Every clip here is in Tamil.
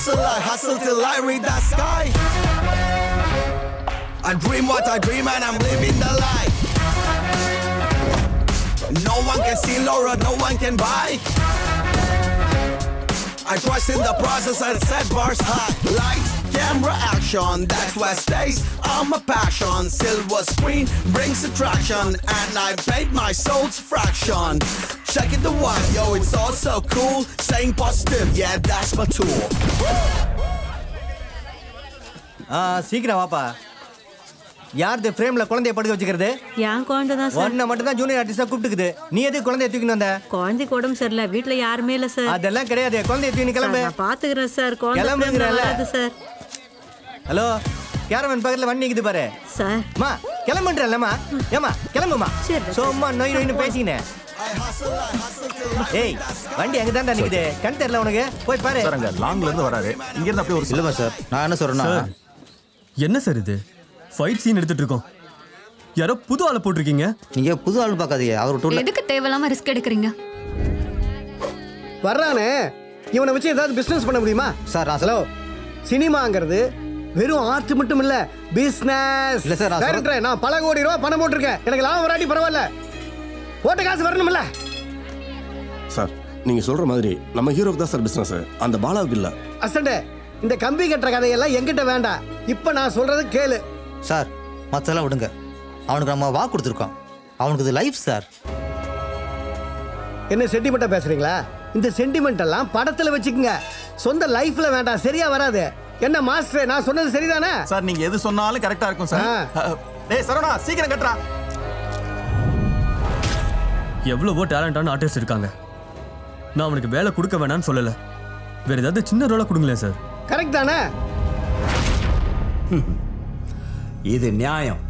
hustle till I reach the sky. I dream what I dream and I'm living the life. No one can see Laura, no one can buy. I trust in the process and set bars high. Lights, camera, action, that's what stays. I'm a passion. Silver screen brings attraction, and I paid my soul's fraction. Check it the one, yo, it's all so cool. Saying positive, yeah, that's my tool. சீக்கிரம் வாப்பா. யார் இந்த ஃப்ரேம்ல குழந்தைய படுக்க வச்சிருக்கிறது? யான் குழந்தை தான் சார். ஒண்ணு மட்டும் தான் ஜூனியர் ஆர்டிஸ்டா கூப்பிட்டுக்குது. நீ எதுக்கு குழந்தைய தூக்கிட்டு வந்த? குழந்தைக்கு உடம்பு சரியில்லை, வீட்டுல யாருமே இல்ல சார். அதெல்லாம் கிடையாது, குழந்தைய தூக்கி கிளம்பு. நான் பாத்துக்கிறேன் சார். குழந்தை வராது சார். ஹலோ, கேரவன் பக்கத்துல வண்டி நிக்குது பாரு சார். மா கிளம்புன்றல்லம்மா. ஏமா கிளம்புமா. சும்மா நோய் நோயின்னு பேசிக்கினே. ஏய், வண்டி அங்க தான்டா நிக்குது, கண் தெரியல உனக்கு? போய் பாரு. சார், அங்க லாங்ல இருந்து வராரு. இங்க இருந்து அப்படியே ஒரு இல்லமா சார், நான் என்ன சொல்றேன்னா, என்ன சார் இது ஃபைட் சீன் எடுத்துட்டு இருக்கோம். யாரோ புது ஆளை போட்டிருக்கீங்க. நீங்க புது ஆள் பார்க்காதீங்க. அவர் டூர்ல எதுக்கு தேவையில்லாம ரிஸ்க் எடுக்கிறீங்க? வர்றானே, இவனை வச்சு ஏதாவது பிசினஸ் பண்ண முடியுமா சார்? ஹலோ, சினிமாங்கிறது வெறும் ஆர்ட் மட்டும் இல்ல, பிசினஸ். இல்ல சார், டைரக்டர், நான் பல கோடி ரூபாய் பணம் போட்டிருக்கேன். எனக்கு லாபம் வராட்டி பரவாயில்ல, போட்ட காசு வரணும்ல. சார், நீங்க சொல்ற மாதிரி நம்ம ஹீரோக்கு தான் சார் பிசினஸ், அந்த பாலாவுக்கு இல்ல. அசண்டே, இந்த கம்பி கட்டுற கதையெல்லாம் என்கிட்ட வேண்டாம். இப்ப நான் சொல்றது கேளு சார். மத்தெல்லாம் விடுங்க, அவனுக்கு நம்ம வாக்கு கொடுத்துருக்கோம். அவனுக்கு இது லைஃப் சார். என்ன சென்டிமெண்டா பேசுறீங்களா? இந்த சென்டிமெண்ட் எல்லாம் படத்துல வச்சுக்கோங்க, சொந்த லைஃப்ல வேண்டாம், சரியா வராது. என்ன மாஸ்டர், நான் சொன்னது சரிதானே? சார், நீங்க எது சொன்னாலும் கரெக்டா இருக்கும் சார். டேய் சரவணா, சீக்கிரம் கட்டுறா. எவ்வளவோ டேலண்டான ஆர்டிஸ்ட் இருக்காங்க. நான் அவனுக்கு வேலை கொடுக்க வேணாம்னு சொல்லல. வேற ஏதாவது சின்ன ரோலா கொடுங்களேன் சார். கரெக்ட் தானே? இது நியாயம்,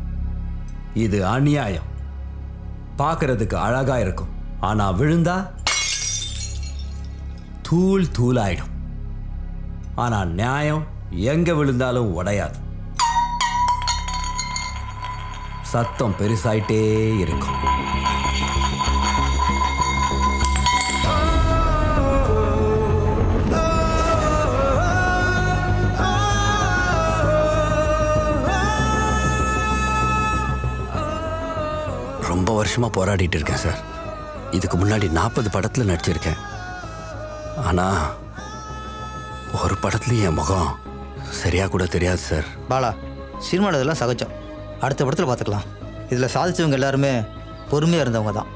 இது அநியாயம். பார்க்கறதுக்கு அழகா இருக்கும், ஆனா விழுந்தா தூள் தூளாயிடும். ஆனா நியாயம் எங்க விழுந்தாலும் உடையாது, சத்தம் பெருசாயிட்டே இருக்கும். ரொம்ப வருஷமா போராடிட்டு இருக்கேன் சார். இதுக்கு முன்னாடி 40 படத்துல நடிச்சிருக்கேன். ஆனா ஒரு படத்துலயும் என் முகம் சரியா கூட தெரியாது சார். பாலா, சினிமாவில் இதெல்லாம் சகஜம், அடுத்த படத்தில் பார்த்துக்கலாம். இதில் சாதிச்சவங்க எல்லாருமே பொறுமையாக இருந்தவங்க தான்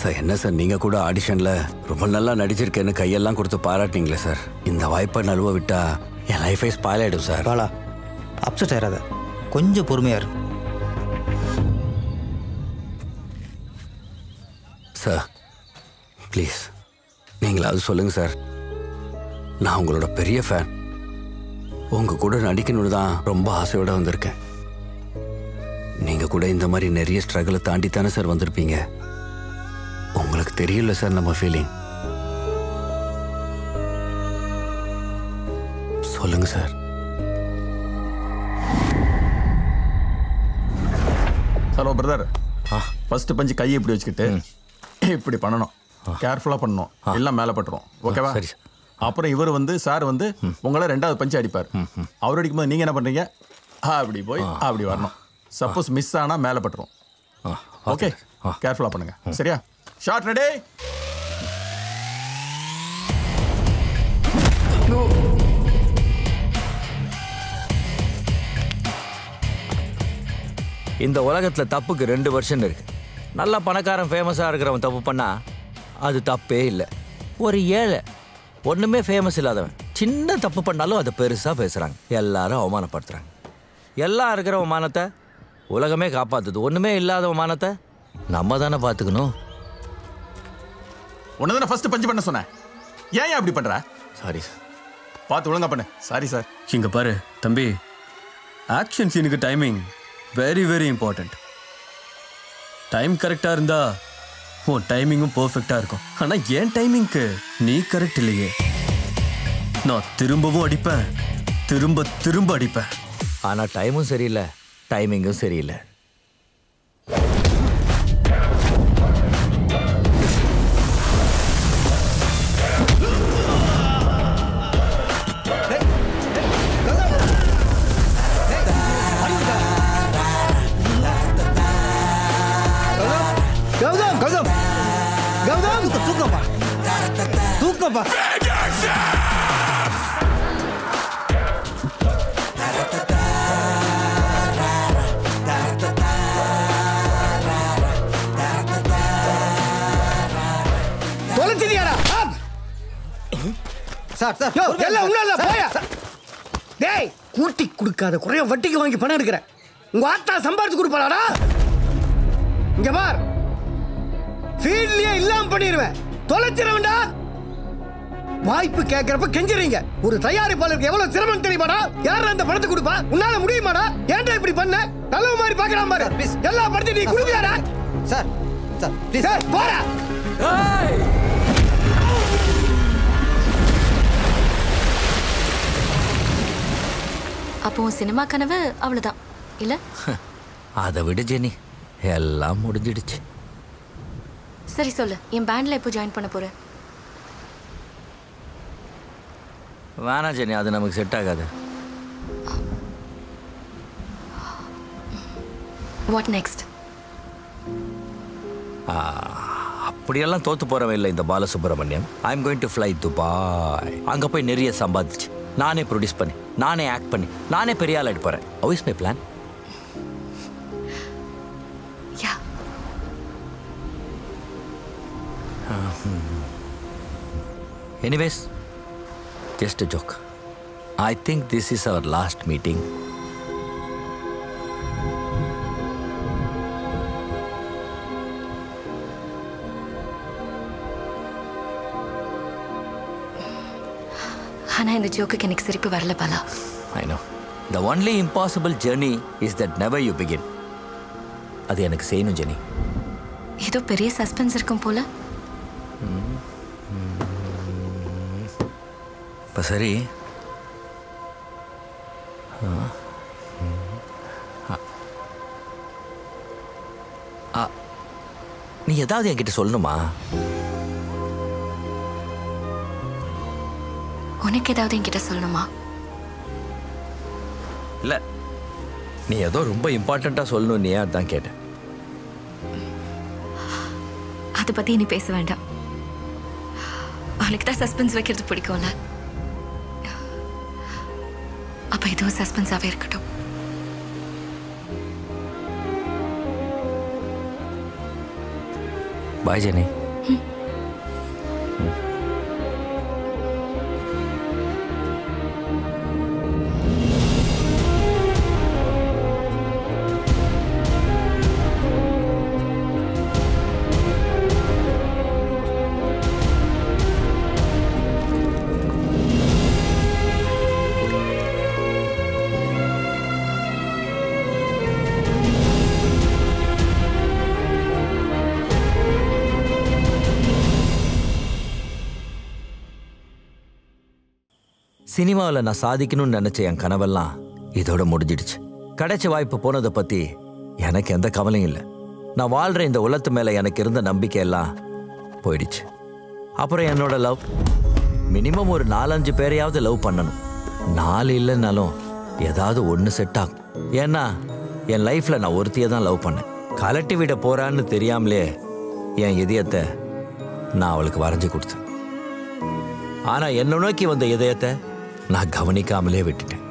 சார். என்ன சார், நீங்க கூட ஆடிஷன்ல ரொம்ப நல்லா நடிச்சிருக்கேன்னு கையெல்லாம் கொடுத்து பாராட்டிங்களே சார். இந்த வாய்ப்பை நழுவ விட்டா என் லைஃபே ஸ்பாயில் ஆயிடும் சார். பாலா, அப்செட் ஆயிடாத, கொஞ்சம் பொறுமையா இரு சார். ப்ளீஸ் நீங்களாவது சொல்லுங்க சார். நான் உங்களோட பெரிய ஃபேன். உங்க கூட நடிக்கணும்னு தான் ரொம்ப ஆசையோட வந்திருக்கேன். நீங்க கூட இந்த மாதிரி நிறைய ஸ்ட்ரகிளை தாண்டி தானே சார் வந்திருப்பீங்க. உங்களுக்கு தெரியல சார் நம்ம ஃபீலிங். சொல்லுங்க சார். ஹலோ பிரதர், ஃபர்ஸ்ட் பஞ்சு கையை இப்படி வச்சுக்கிட்டு இப்படி பண்ணணும், கேர்ஃபுல்லா பண்ணணும், எல்லாம் மேலே பட்டுரும். ஓகேவா? சரி. அப்புறம் இவர் சார் உங்களை 2வது பஞ்சு அடிப்பார். அவர் அடிக்கும்போது நீங்க என்ன பண்றீங்க, அப்படி போய் அப்படி வரணும். சப்போஸ் மிஸ் ஆனா மேலே பட்டுரும். ஓகே, கேர்ஃபுல்லா பண்ணுங்க. சரியா? Shot ready. இந்த உலகத்தில் தப்புக்கு 2 வருஷம் இருக்கு. நல்லா பணக்காரன் ஃபேமஸாக இருக்கிறவன் தப்பு பண்ணா அது தப்பே இல்லை. ஒரு ஏழை ஒன்றுமே ஃபேமஸ் இல்லாதவன் சின்ன தப்பு பண்ணாலும் அதை பெருசாக பேசுகிறாங்க, எல்லாரும் அவமானப்படுத்துகிறாங்க. எல்லாம் இருக்கிற மானத்தை உலகமே காப்பாற்றுது, ஒன்றுமே இல்லாத மானத்தை நம்ம தானே பார்த்துக்கணும். ஒன்று தானே ஃபர்ஸ்ட் பஞ்சு பண்ண சொன்னேன், ஏன் அப்படி பண்ணுற? சாரி சார், பார்த்து ஒழுங்கா பண்ணு. Sorry sir. இங்க பாரு தம்பி, ஆக்ஷன் சீனுக்கு timing very very important. Time கரெக்டாக இருந்தா உன் டைமிங்கும் பர்ஃபெக்டாக இருக்கும். ஆனால் என் டைமிங்க்கு நீ கரெக்ட் இல்லையே. நான் திரும்பவும் அடிப்பேன், திரும்ப திரும்ப அடிப்பேன். ஆனால் டைமும் சரியில்லை, டைமிங்கும் சரியில்லை. தூக்கப்பா. டேய் கூட்டி கொடுக்காத குறைய வட்டிக்கு வாங்கி பணம் எடுக்கிறேன். உங்க ஆத்தா சம்பாதிச்சு கொடுப்பாடா. இங்க பார், ஃபீல்ட்லயே இல்லாம பண்ணிடுவேன். தொலைச்சிரவன்டா. வாய்ப்பு கேட்கறப்ப கெஞ்சுறீங்க. ஒரு தயாரிப்பாளருக்கு எவ்வளவு சிரமம் தெரியுமாடா? யாரும் அந்த பணத்தை கொடுப்பா? உன்னால முடியுமாடா? ஏன்டா இப்படி பண்ண? நல்ல மாதிரி பாக்கலாம் பாரு. எல்லா பணத்தையும் நீ கொடுப்பியாடா? சார் சார் ப்ளீஸ் போடா. அப்போ சினிமா கனவு அவ்வளவுதான் இல்ல? அதை விடு ஜெனி, எல்லாம் முடிஞ்சிடுச்சு. சரி சொல்லு, என் பேண்ட்ல எப்போ ஜாயின் பண்ண போற? வேணாம் ஜெனி, அது நமக்கு செட் ஆகாது. What next? அப்படியெல்லாம் தோத்து போறவன் இல்லை இந்த Balasubramaniam. I am going to fly Dubai. அங்கே போய் நிறைய சம்பாதிச்சு நானே ப்ரொடியூஸ் பண்ணி, நானே ஆக்ட் பண்ணி, நானே பெரிய ஆள் ஆகிட்டு போகிறேன். How is my plan? Anyways, just a joke. I think this is our last meeting. ஆனா இந்த ஜோக்குக்கு எனக்கு சிரிப்பு வரல Bala. I know. The only impossible journey is that never you begin. அது எனக்கு செய்யணும் ஜெனி. ஏதோ பெரிய சஸ்பென்ஸ் இருக்கும் போல. இப்போ சரி, நீ ஏதாவது என்கிட்ட சொல்லணுமா? உனக்கு ஏதாவது என்கிட்ட சொல்லணுமா? இல்லை, நீ ஏதோ ரொம்ப இம்பார்ட்டண்ட்டாக சொல்லணும், நீ அதான் கேட்டேன். அதை பற்றி நீ பேச வேண்டாம். உனக்கு தான் சஸ்பென்ஸ் வைக்கிறது பிடிக்கும்ல. அப்போ இதுவும் சஸ்பென்ஸாகவே இருக்கட்டும். பாய் ஜெனி. சினிமாவில் நான் சாதிக்கணும்னு நினச்ச என் கனவெல்லாம் இதோட முடிஞ்சிடுச்சு. கிடைச்ச வாய்ப்பு போனதை பற்றி எனக்கு எந்த கவலையும் இல்லை. நான் வாழ்கிற இந்த உலகத்து மேலே எனக்கு இருந்த நம்பிக்கையெல்லாம் போயிடுச்சு. அப்புறம் என்னோட லவ், மினிமம் ஒரு 4-5 பேரையாவது லவ் பண்ணணும். 4 இல்லைன்னாலும் ஏதாவது ஒன்று செட் ஆகும். ஏன்னா என் லைஃப்பில் நான் ஒருத்தியை தான் லவ் பண்ணேன். கலட்டி விட போகிறான்னு தெரியாமலே என் இதயத்தை நான் அவளுக்கு வரைஞ்சி கொடுத்தேன். ஆனால் என்னை நோக்கி வந்த இதயத்தை நான் கவனிக்காமலே விட்டுட்டேன்.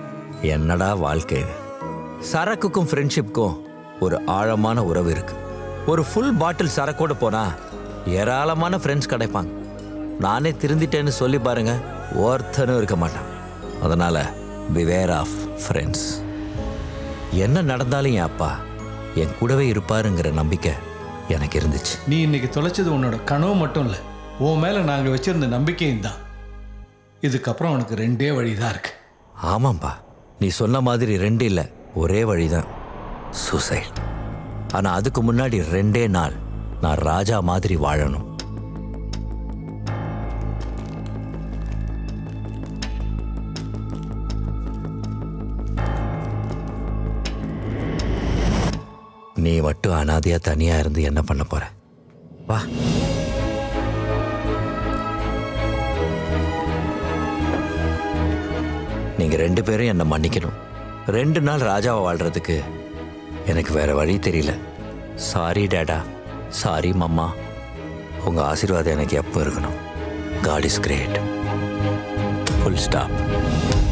என்னடா வாழ்க்கை இது! சரக்குக்கும் ஃப்ரெண்ட்ஷிப்புக்கும் ஒரு ஆழமான உறவு இருக்கு. ஒரு ஃபுல் பாட்டில் சரக்கோடு போனால் ஏராளமான ஃப்ரெண்ட்ஸ் கிடைப்பாங்க. நானே திருந்திட்டேன்னு சொல்லி பாருங்க, ஒருத்தனும் இருக்க மாட்டான். அதனால் பிவேர் ஆஃப் ஃப்ரெண்ட்ஸ். என்ன நடந்தாலும் என் அப்பா என் கூடவே இருப்பாருங்கிற நம்பிக்கை எனக்கு இருந்துச்சு. நீ இன்னைக்கு தொலைச்சது உன்னோட கனவு மட்டும் இல்லை, உன் மேலே நாங்கள் வச்சிருந்த நம்பிக்கையும் தான். இதுக்கப்புறம் உனக்கு 2 வழி தான் இருக்கு. ஆமாம்பா, நீ சொன்ன மாதிரி 2 இல்லை, ஒரே வழி தான், சூசைட். ஆனால் அதுக்கு முன்னாடி 2 நாள் நான் ராஜா மாதிரி வாழணும். நீ மட்டும் அனாதையா தனியா இருந்து என்ன பண்ண போற? வா. நீங்க 2 பேரும் என்ன மன்னிக்கணும். 2 நாள் ராஜாவை வாழ்றதுக்கு எனக்கு வேற வழி தெரியல. சாரி டேடா, சாரி மம்மா. உங்க ஆசீர்வாதம் எனக்கு எப்போ இருக்கணும். God is great. Full stop.